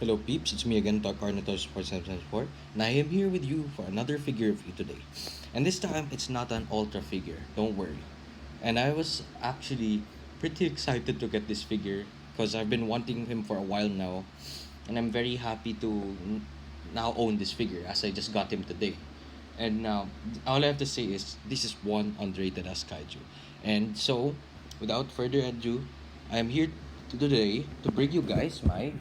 Hello peeps, it's me again, Talk Carnator Sports 774, and I am here with you for another figure review today. And this time, it's not an ultra figure, don't worry. And I was actually pretty excited to get this figure because I've been wanting him for a while now, and I'm very happy to now own this figure as I just got him today. And now, all I have to say is this is one underrated as kaiju. And so, without further ado, I am here today to bring you guys my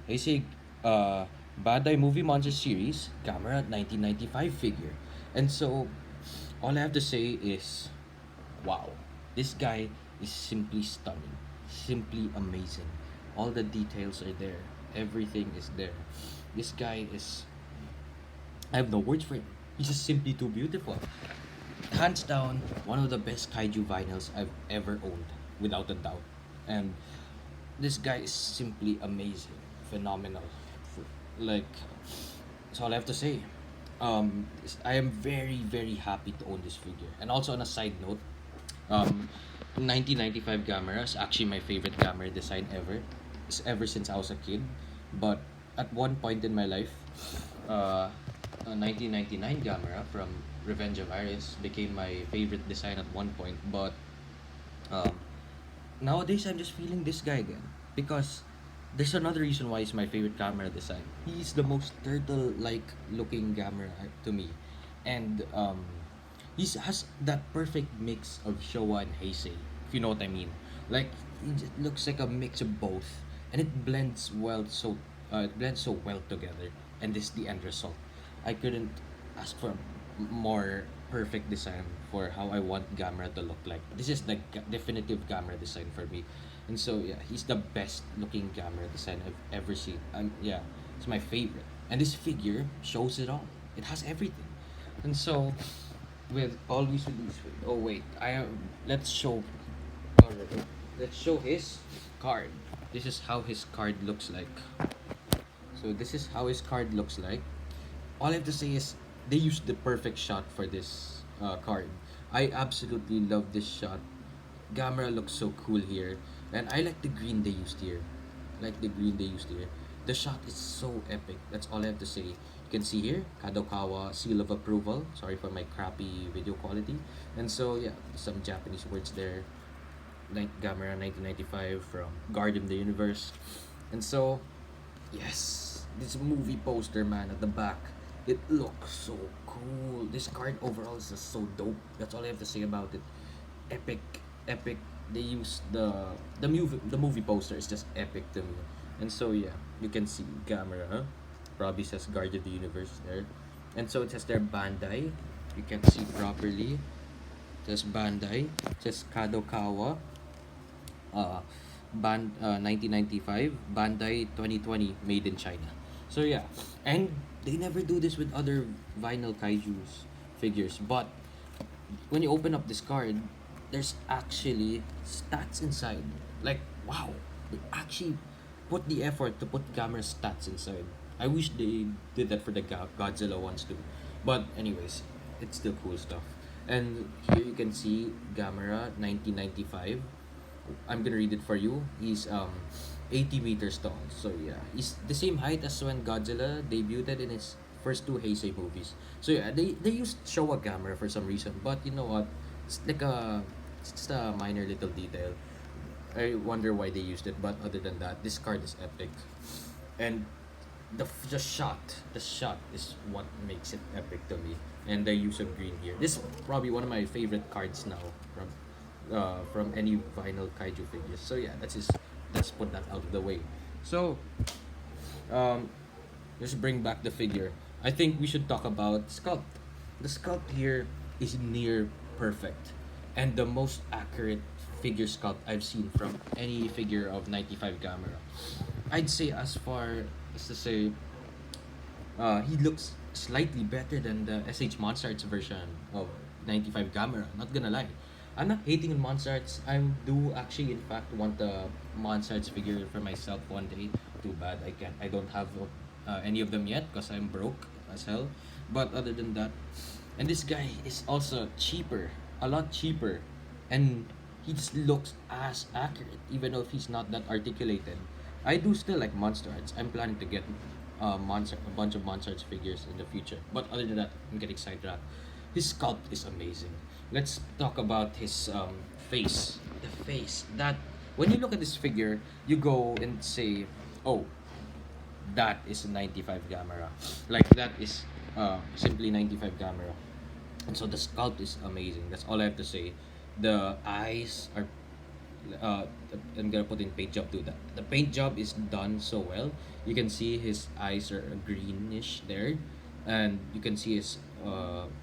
Heisei Bandai Movie Monster Series Gamera 1995 figure. And so, all I have to say is, wow, this guy is simply stunning, simply amazing. All the details are there, everything is there. This guy is, I have no words for him. He's just simply too beautiful. Hands down, one of the best kaiju vinyls I've ever owned, without a doubt. And this guy is simply amazing, phenomenal. Like, that's all I have to say. I am very, very happy to own this figure. And also, on a side note, um, 1995 Gamera is actually my favorite Gamera design ever. It's ever since I was a kid. But at one point in my life, uh, 1999 Gamera from Revenge of Iris became my favorite design at one point. But um, nowadays I'm just feeling this guy again because there's another reason why he's my favorite camera design. He's the most turtle-like looking camera to me, and he has that perfect mix of Showa and Heisei, if you know what I mean. Like it just looks like a mix of both, and it blends so well together. And this is the end result. I couldn't ask for more perfect design for how I want Gamera to look like. This is the definitive Gamera design for me. And so yeah, he's the best looking Gamera design I've ever seen. Yeah, it's my favorite. And this figure shows it all. It has everything. And so with always with these oh wait, let's show let's show his card. This is how his card looks like. So this is how his card looks like. All I have to say is they used the perfect shot for this card. I absolutely love this shot. Gamera looks so cool here, and I like the green they used here. Like the green they used here. The shot is so epic. That's all I have to say. You can see here, Kadokawa seal of approval. Sorry for my crappy video quality. And so yeah, some Japanese words there. Like Gamera 1995 from Guardian of the Universe. And so yes, this movie poster, man, at the back. It looks so cool. This card overall is just so dope. That's all I have to say about it. Epic, epic. They use the movie poster is just epic to me. And so yeah, you can see Gamera, huh? Probably says Guard of the Universe there. And so it says there Bandai. You can see properly. It says Bandai. It says Kadokawa. Uh, 1995 Bandai 2020 made in China. So yeah, and they never do this with other vinyl kaiju's figures. But when you open up this card, there's actually stats inside. Like wow, they actually put the effort to put Gamera stats inside. I wish they did that for the Godzilla ones too. But anyways, it's still cool stuff. And here you can see Gamera 1995. I'm gonna read it for you. He's 80 meters tall. So yeah, he's the same height as when Godzilla debuted in his first two Heisei movies. So yeah, they used Showa camera for some reason, but you know what? It's like it's just a minor little detail. I wonder why they used it, but other than that, this card is epic, and the shot is what makes it epic to me, and the use of green here. This is probably one of my favorite cards now from any vinyl kaiju figures. So yeah, let's put that out of the way. So um, let's bring back the figure. I think we should talk about sculpt. The sculpt here is near perfect, and the most accurate figure sculpt I've seen from any figure of 95 Gamera. I'd say as far as to say, he looks slightly better than the SH Monster Arts version of 95 Gamera. Not gonna lie. I'm not hating on Monster Arts. I do actually, in fact, want the Monster Arts figure for myself one day. Too bad I can't. I don't have any of them yet because I'm broke as hell. But other than that, and this guy is also cheaper, a lot cheaper, and he just looks as accurate, even though if he's not that articulated. I do still like Monster Arts. I'm planning to get a bunch of Monster Arts figures in the future. But other than that, I'm getting sidetracked. His sculpt is amazing. Let's talk about his face. The face that when you look at this figure, you go and say, "Oh, that is a 95 Gamera." Like that is simply 95 Gamera. And so the sculpt is amazing. That's all I have to say. The eyes are uh, I'm gonna put in paint job too. The paint job is done so well. You can see his eyes are greenish there, and you can see his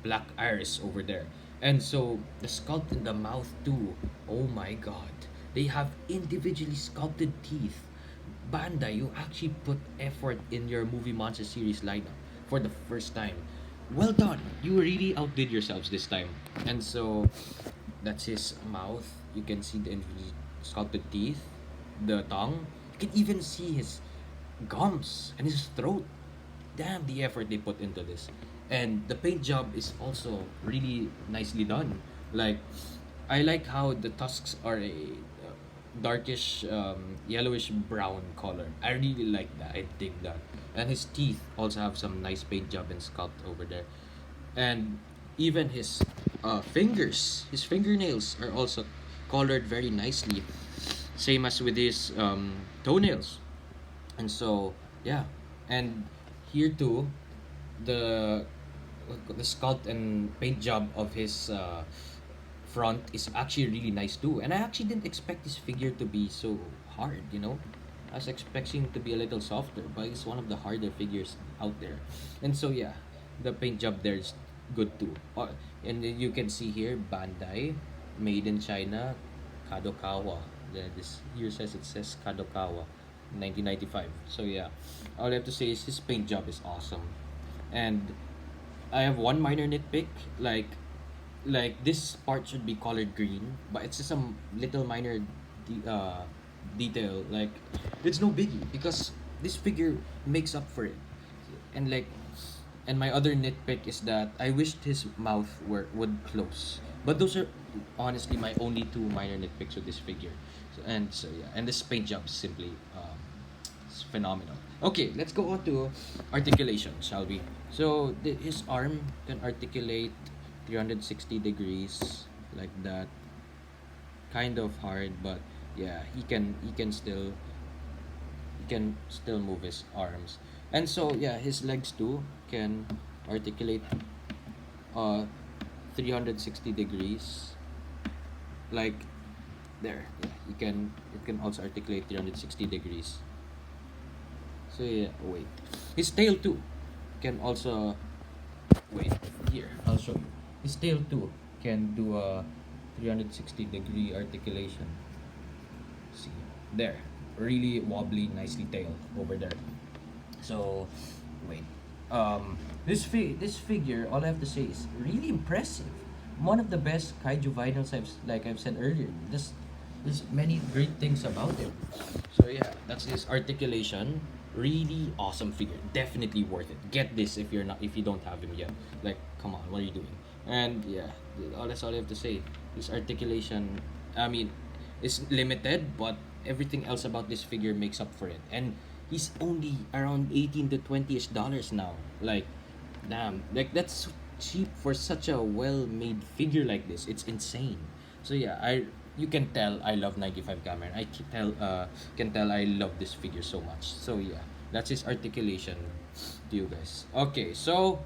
black iris over there. And so the sculpt in the mouth too. Oh my god, they have individually sculpted teeth. Bandai, you actually put effort in your movie monster series lineup for the first time. Well done. You really outdid yourselves this time. And so that's his mouth. You can see the sculpted teeth, the tongue. You can even see his gums and his throat. Damn the effort they put into this. And the paint job is also really nicely done. Like, I like how the tusks are a darkish yellowish brown color. I really like that. I dig that. And his teeth also have some nice paint job and sculpt over there. And even his fingers, his fingernails are also colored very nicely. Same as with his toenails. And so, yeah. And here too, the the sculpt and paint job of his front is actually really nice too. And I actually didn't expect this figure to be so hard, you know. I was expecting it to be a little softer, but it's one of the harder figures out there. And so yeah, the paint job there is good too. And then you can see here Bandai, made in China, Kadokawa. This here it says Kadokawa, 1995. So yeah, all I have to say is his paint job is awesome, and I have one minor nitpick. Like this part should be colored green, but it's just some little minor detail. Like it's no biggie because this figure makes up for it. And like, and my other nitpick is that I wished his mouth would close. But those are honestly my only two minor nitpicks with this figure. So yeah, and this paint job is simply it's phenomenal. Okay, let's go on to articulation, shall we? So his arm can articulate 360 degrees like that. Kind of hard, but yeah, he can still move his arms. And so yeah, his legs too can articulate uh 360 degrees like there. Yeah, it can also articulate 360 degrees. So yeah, wait. His tail too can also wait here. I'll show you. His tail too can do a 360-degree articulation. See there, really wobbly, nicely tail over there. So wait, this figure, all I have to say is really impressive. One of the best kaiju vinyls I've said earlier. There's many great things about it. So yeah, that's his articulation. Really awesome figure. Definitely worth it. Get this if you don't have him yet. Like, come on, what are you doing? And yeah, that's all I have to say. His articulation, I mean, is limited, but everything else about this figure makes up for it. And he's only around 18 to 20ish dollars now. Like, damn, like that's so cheap for such a well-made figure like this. It's insane. So yeah, I you can tell I love 95 Gamera. Can tell I love this figure so much. So yeah, that's his articulation to you guys. Okay, so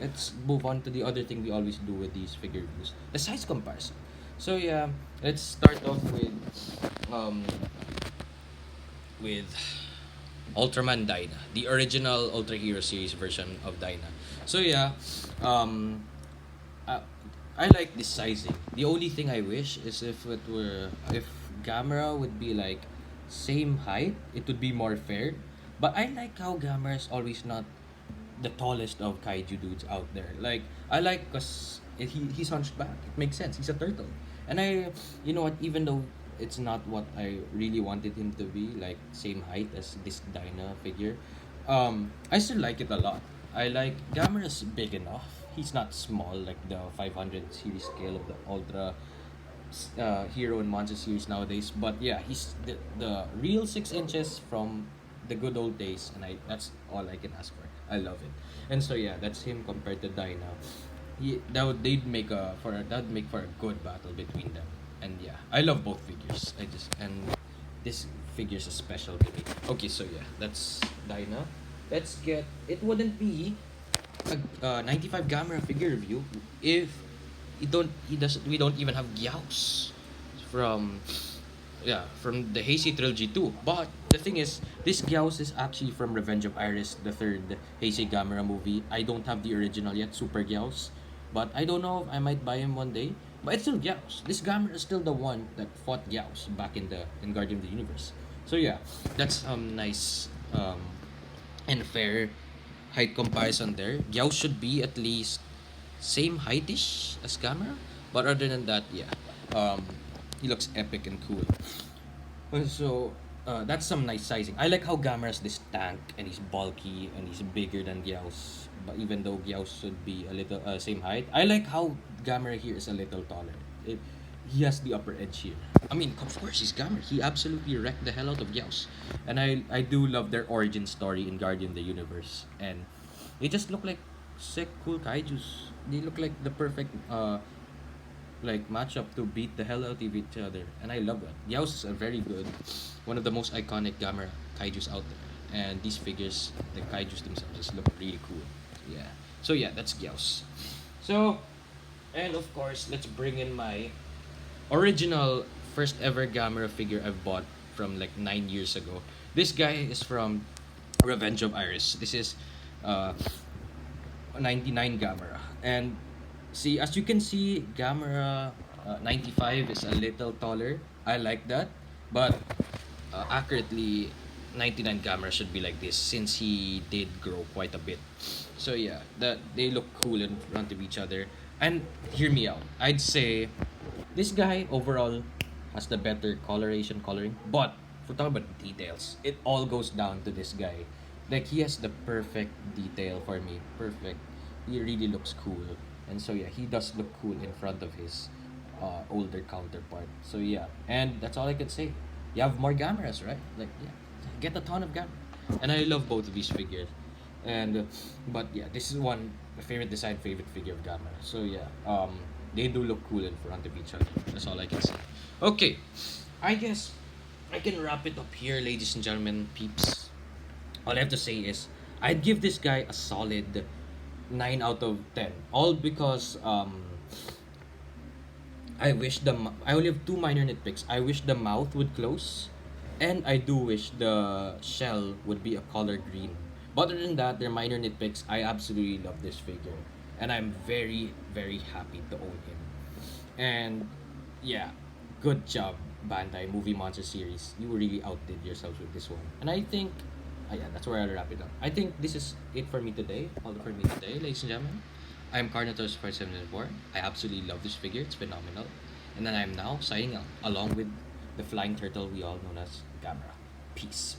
let's move on to the other thing we always do with these figure reviews, the size comparison. So yeah, let's start off um with Ultraman Dyna, the original Ultra Hero series version of Dyna. So yeah, um, I, I like this sizing. The only thing I wish is if Gamera would be like same height, it would be more fair. But I like how Gamera is always not the tallest of kaiju dudes out there. Like I like cause he's hunchback. It makes sense. He's a turtle, and you know what? Even though it's not what I really wanted him to be, like same height as this Dyna figure, I still like it a lot. I like Gamera's big enough. He's not small like the 500 series scale of the Ultra hero in monster series nowadays. But yeah, he's the real 6 inches from the good old days, and I that's all I can ask for. I love it. And so yeah, that's him compared to Dyna. They'd make that'd make for a good battle between them. And yeah, I love both figures. This figure's is special to me. Okay, so yeah, that's Dyna. Let's get it. Wouldn't be a 95 Gamera figure review if we don't even have Gyaos from from the Heisei trilogy too. But the thing is, this Gyaos is actually from Revenge of Iris, the third Heisei Gamera movie. I don't have the original yet, Super Gyaos, but I don't know if I might buy him one day. But it's still Gyaos. This Gamera is still the one that fought Gyaos back in Guardian of the Universe. So yeah, that's nice and fair height comparison there. Gyaos should be at least same heightish as Gamera, but other than that, yeah, um, he looks epic and cool. So that's some nice sizing. I like how Gamera's this tank and he's bulky and he's bigger than Gyaos. But even though Gyaos should be a little same height, I like how Gamera here is a little taller. He has the upper edge here. I mean, of course, he's Gamera. He absolutely wrecked the hell out of Gyaos, and I do love their origin story in Guardian of the Universe. And they just look like sick, cool kaiju's. They look like the perfect like matchup to beat the hell out of each other, and I love that. Gyaos is a very good, one of the most iconic Gamera kaiju's out there, and these figures, the kaiju's themselves, just look really cool. Yeah. So yeah, that's Gyaos. So, and of course, let's bring in my original first ever Gamera figure I've bought from like 9 years ago. This guy is from Revenge of Iris. This is uh 99 Gamera. And see, as you can see, Gamera 95 is a little taller. I like that. But accurately, 99 Gamera should be like this since he did grow quite a bit. So yeah, that they look cool in front of each other. And hear me out. I'd say this guy overall has the better coloring. But if we're talking about details, it all goes down to this guy. Like he has the perfect detail for me. Perfect. He really looks cool. And so yeah, he does look cool in front of his older counterpart. So yeah, and that's all I can say. You have more Gameras, right? Like yeah, get a ton of Gamera. And I love both of these figures. And but yeah, this is one my favorite design, favorite figure of Gamera. So yeah, they do look cool in front of each other. That's all I can say. Okay, I guess I can wrap it up here, ladies and gentlemen, peeps. All I have to say is I'd give this guy a solid 9 out of 10. All because I only have two minor nitpicks. I wish the mouth would close, and I do wish the shell would be a color green. But other than that, they're minor nitpicks. I absolutely love this figure, and I'm very very happy to own him. And yeah, good job, Bandai Movie Monster Series. You really outdid yourselves with this one. And I think, yeah, that's where I'll wrap it up. I think this is it for me today. All for me today, ladies and gentlemen. I'm Carnatos 4774. I absolutely love this figure. It's phenomenal. And then I'm now signing out along with the flying turtle we all known as Gamera. Peace.